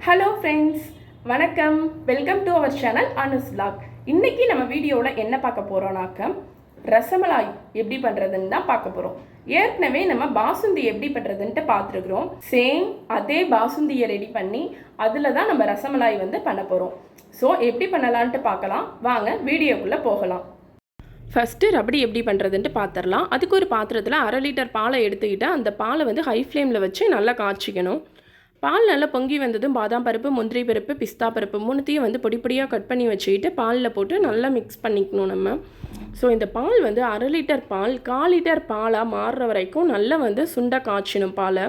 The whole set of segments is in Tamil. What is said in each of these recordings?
ஹலோ ஃப்ரெண்ட்ஸ், வணக்கம். வெல்கம் டு அவர் சேனல் அனுஸ் vlog. இன்றைக்கி நம்ம வீடியோவில் என்ன பார்க்க போகிறோம்னாக்க ரசமலாய் எப்படி பண்ணுறதுன்னு தான் பார்க்க போகிறோம். ஏற்கனவே நம்ம பாசுந்தி எப்படி பண்ணுறதுன்ட்டு பார்த்துருக்குறோம். சேம் அதே பாசுந்தியை ரெடி பண்ணி அதில் தான் நம்ம ரசமலாய் பண்ண போகிறோம். ஸோ எப்படி பண்ணலான்ட்டு பார்க்கலாம். வாங்க வீடியோக்குள்ளே போகலாம். ஃபஸ்ட்டு ரபடி எப்படி பண்ணுறதுன்ட்டு பார்த்துடலாம். அதுக்கு ஒரு பாத்திரத்தில் 1/2 லிட்டர் பாலை எடுத்துக்கிட்டு அந்த பாலை ஹை ஃப்ளேமில் வச்சு நல்லா காய்ச்சிக்கணும். பால் நல்லா பொங்கி வந்ததும் பாதாம் பருப்பு, முந்திரி பருப்பு, பிஸ்தா பருப்பு மூணுத்தையும் பொடி பொடியாக கட் பண்ணி வச்சுக்கிட்டு பாலில் போட்டு நல்லா மிக்ஸ் பண்ணிக்கணும் நம்ம. ஸோ இந்த பால் 1/2 லிட்டர் பால் 1/4 லிட்டர் பாலாக மாறுற வரைக்கும் நல்லா சுண்டை காய்ச்சணும் பாலை.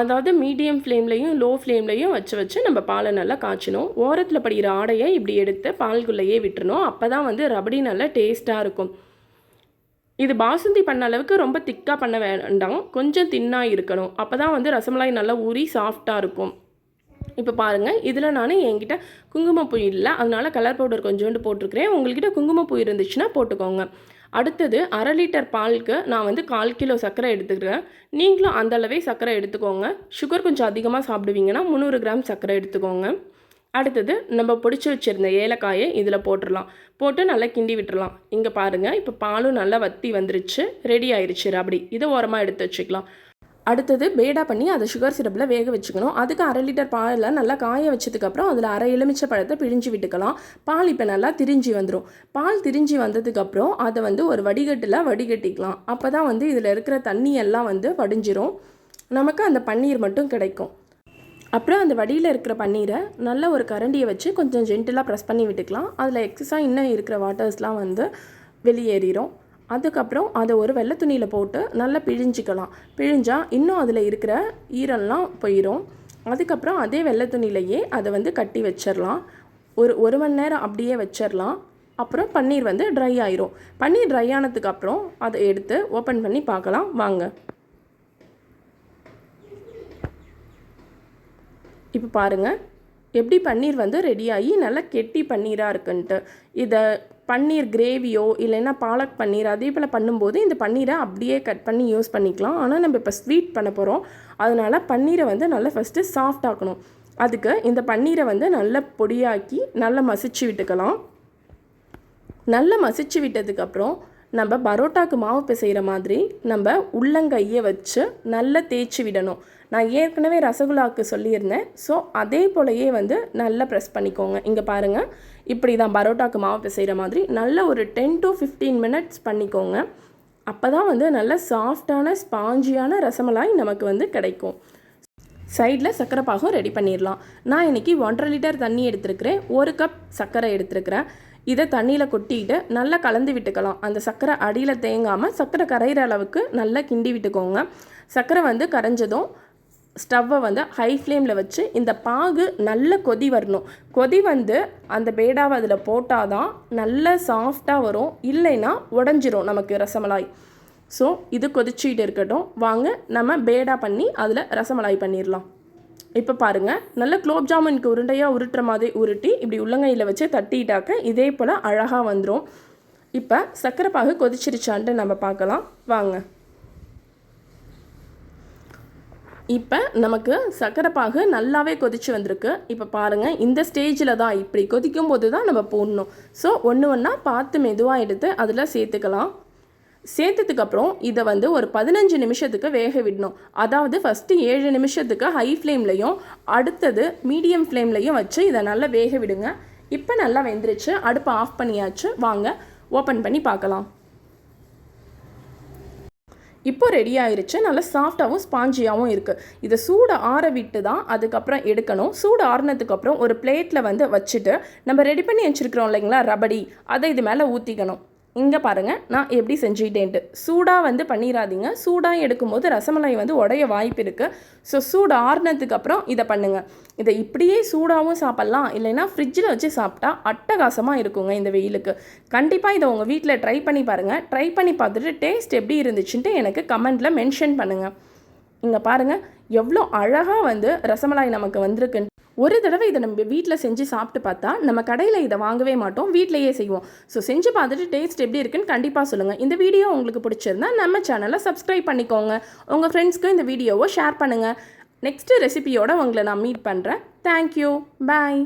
அதாவது மீடியம் ஃப்ளேம்லேயும் லோ ஃப்ளேம்லேயும் வச்சு நம்ம பாலை நல்லா காய்ச்சணும். ஓரத்தில் படிக்கிற ஆடையை இப்படி எடுத்து பால்குள்ளேயே விட்டுறணும். அப்போ தான் ரபடி நல்லா டேஸ்ட்டாக இருக்கும். இது பாசுந்தி பண்ண அளவுக்கு ரொம்ப திக்காக பண்ண வேண்டாம், கொஞ்சம் தின்னாக இருக்கணும். அப்போ தான் ரசமலாய் நல்லா ஊறி சாஃப்டாக இருக்கும். இப்போ பாருங்கள், இதில் நான் என்கிட்ட குங்குமப்பூ இல்லை, அதனால் கலர் பவுடர் கொஞ்சோண்டு போட்டிருக்கிறேன். உங்கள்கிட்ட குங்குமப்பூ இருந்துச்சுன்னா போட்டுக்கோங்க. அடுத்தது 1/2 லிட்டர் பாலுக்கு நான் 1/4 கிலோ சர்க்கரை எடுத்துக்கிறேன். நீங்களும் அந்தளவே சர்க்கரை எடுத்துக்கோங்க. சுகர் கொஞ்சம் அதிகமாக சாப்பிடுவீங்கன்னா 300 கிராம் சர்க்கரை எடுத்துக்கோங்க. அடுத்தது நம்ம பொடிச்சு வச்சுருந்த ஏலக்காயை இதில் போட்டுடலாம். போட்டு நல்லா கிண்டி விட்டுடலாம். இங்கே பாருங்கள், இப்போ பாலும் நல்லா வற்றி வந்துருச்சு, ரெடி ஆயிடுச்சு ரபடி. இதை ஓரமாக எடுத்து வச்சுக்கலாம். அடுத்தது பேடா பண்ணி அதை சுகர் சிரப்பில் வேக வச்சுக்கணும். அதுக்கு 1/2 லிட்டர் பாலில் நல்லா காய வச்சதுக்கப்புறம் அதில் 1/2 எலுமிச்சை பழத்தை பிழிஞ்சு விட்டுக்கலாம். பால் இப்போ நல்லா திரிஞ்சு வந்துடும். பால் திரிஞ்சு வந்ததுக்கப்புறம் அதை ஒரு வடிகட்டில் வடிகட்டிக்கலாம். அப்போ தான் இதில் இருக்கிற தண்ணியெல்லாம் வடிஞ்சிரும். நமக்கு அந்த பன்னீர் மட்டும் கிடைக்கும். அப்புறம் அந்த வடியில் இருக்கிற பன்னீரை நல்ல ஒரு கரண்டியை வச்சு கொஞ்சம் ஜென்டிலாக ப்ரெஸ் பண்ணி விட்டுக்கலாம். அதில் எக்ஸஸாக இன்னும் இருக்கிற வாட்டர்ஸ்லாம் வெளியேறிடும். அதுக்கப்புறம் அதை ஒரு வெள்ளை துணியில் போட்டு நல்லா பிழிஞ்சிக்கலாம். பிழிஞ்சால் இன்னும் அதில் இருக்கிற ஈரம்லாம் போயிடும். அதுக்கப்புறம் அதே வெள்ளை துணியிலையே அதை கட்டி வச்சிடலாம். ஒரு மணி நேரம் அப்படியே வச்சிடலாம். அப்புறம் பன்னீர் ட்ரை ஆயிரும். பன்னீர் ட்ரை ஆனதுக்கப்புறம் அதை எடுத்து ஓப்பன் பண்ணி பார்க்கலாம் வாங்க. இப்போ பாருங்கள் எப்படி பன்னீர் ரெடியாகி நல்லா கெட்டி பன்னீராக இருக்குன்ட்டு. இதை பன்னீர் கிரேவியோ இல்லைன்னா பாலக் பன்னீர் அதே போல் பண்ணும்போது இந்த பன்னீரை அப்படியே கட் பண்ணி யூஸ் பண்ணிக்கலாம். ஆனால் நம்ம இப்போ ஸ்வீட் பண்ண போகிறோம், அதனால் பன்னீரை நல்லா ஃபஸ்ட்டு சாஃப்ட் ஆக்கணும். அதுக்கு இந்த பன்னீரை நல்லா பொடியாக்கி நல்லா மசிச்சு விட்டுக்கலாம். நல்லா மசிச்சு விட்டதுக்கப்புறம் நம்ம பரோட்டாக்கு மாவு பிசைகிற மாதிரி நம்ம உள்ளங்கையை வச்சு நல்லா தேய்ச்சி விடணும். நான் ஏற்கனவே ரசகுல்லாவுக்கு சொல்லியிருந்தேன். ஸோ அதே போலயே நல்லா ப்ரெஸ் பண்ணிக்கோங்க. இங்கே பாருங்கள், இப்படி தான் பரோட்டாக்கு மாவு பிசைகிற மாதிரி நல்லா ஒரு 10 to 15 மினிட்ஸ் பண்ணிக்கோங்க. அப்போ தான் நல்ல சாஃப்டான ஸ்பாஞ்சியான ரசமலாய் நமக்கு கிடைக்கும். சைடில் சர்க்கரை பாகம் ரெடி பண்ணிடலாம். நான் இன்றைக்கி 1/2 லிட்டர் தண்ணி எடுத்துருக்கிறேன். 1 கப் சர்க்கரை எடுத்துருக்கிறேன். இதை தண்ணியில் கொட்டிட்டு நல்லா கலந்து விட்டுக்கலாம். அந்த சர்க்கரை அடியில் தேங்காமல் சர்க்கரை கரைகிற அளவுக்கு நல்லா கிண்டி விட்டுக்கோங்க. சர்க்கரை கரைஞ்சதும் ஸ்டவ்வை ஹை ஃப்ளேமில் வச்சு இந்த பாகு நல்ல கொதி வரணும். கொதி அந்த பேடாவை அதில் போட்டால் தான் நல்ல சாஃப்டாக வரும், இல்லைன்னா உடஞ்சிரும் நமக்கு ரசமலாய். ஸோ இது கொதிச்சுக்கிட்டு இருக்கட்டும். வாங்க நம்ம பேடா பண்ணி அதில் ரசமலாய் பண்ணிடலாம். இப்போ பாருங்கள், நல்ல குலோப் ஜாமுனுக்கு உருண்டையாக உருட்டுற மாதிரி உருட்டி இப்படி உள்ளங்கையில் வச்சு தட்டிட்டாக்க இதே போல் அழகாக வந்துடும். இப்போ சர்க்கரை பாகு கொதிச்சிருச்சான்ட்டு நம்ம பார்க்கலாம் வாங்க. இப்போ நமக்கு சர்க்கரை பாகு நல்லாவே கொதிச்சு வந்திருக்கு. இப்போ பாருங்கள், இந்த ஸ்டேஜில் தான் இப்படி கொதிக்கும் போது தான் நம்ம போடணும். ஸோ ஒன்று ஒன்றா பார்த்து மெதுவாக எடுத்து அதில் சேர்த்துக்கலாம். சேர்த்ததுக்கப்புறம் இதை ஒரு 15 நிமிஷத்துக்கு வேக விடணும். அதாவது ஃபஸ்ட்டு 7 நிமிஷத்துக்கு ஹை ஃப்ளேம்லையும் அடுத்தது மீடியம் ஃப்ளேம்லையும் வச்சு இதை நல்லா வேக விடுங்க. இப்போ நல்லா வெந்துருச்சு. அடுப்பை ஆஃப் பண்ணியாச்சு. வாங்க ஓப்பன் பண்ணி பார்க்கலாம். இப்போ ரெடி ஆயிடுச்சு. நல்லா சாஃப்டாகவும் ஸ்பாஞ்சியாகவும் இருக்குது. இதை சூடு ஆற விட்டு தான் அதுக்கப்புறம் எடுக்கணும். சூடு ஆறினதுக்கப்புறம் ஒரு பிளேட்டில் வச்சுட்டு நம்ம ரெடி பண்ணி வச்சுருக்கிறோம் இல்லைங்களா ரபடி, அதை இது மேலே ஊற்றிக்கணும். இங்கே பாருங்கள் நான் எப்படி செஞ்சுக்கிட்டேன்ட்டு. சூடாக பண்ணிடாதீங்க. சூடாக எடுக்கும்போது ரசமலாய் உடைய வாய்ப்பு இருக்குது. ஸோ சூடு ஆறுனதுக்கப்புறம் இதை பண்ணுங்கள். இதை இப்படியே சூடாகவும் சாப்பிட்லாம், இல்லைன்னா ஃப்ரிட்ஜில் வச்சு சாப்பிட்டா அட்டகாசமாக இருக்குங்க இந்த வெயிலுக்கு. கண்டிப்பாக இதை உங்கள் வீட்டில் ட்ரை பண்ணி பாருங்கள். ட்ரை பண்ணி பார்த்துட்டு டேஸ்ட் எப்படி இருந்துச்சுன்ட்டு எனக்கு கமெண்ட்டில் மென்ஷன் பண்ணுங்கள். இங்கே பாருங்கள் எவ்வளோ அழகாக ரசமலாய் நமக்கு வந்திருக்குன்னு. ஒரு தடவை இதை நம்ம வீட்டில் செஞ்சு சாப்பிட்டு பார்த்தா நம்ம கடையில் இதை வாங்கவே மாட்டோம், வீட்டிலையே செய்வோம். ஸோ செஞ்சு பார்த்துட்டு டேஸ்ட் எப்படி இருக்குன்னு கண்டிப்பாக சொல்லுங்கள். இந்த வீடியோ உங்களுக்கு பிடிச்சிருந்தா நம்ம சேனலை சப்ஸ்கிரைப் பண்ணிக்கோங்க. உங்கள் ஃப்ரெண்ட்ஸ்க்கு இந்த வீடியோவை ஷேர் பண்ணுங்கள். நெக்ஸ்ட்டு ரெசிபியோட உங்களை நான் மீட் பண்ணுறேன். தேங்க்யூ. பாய்.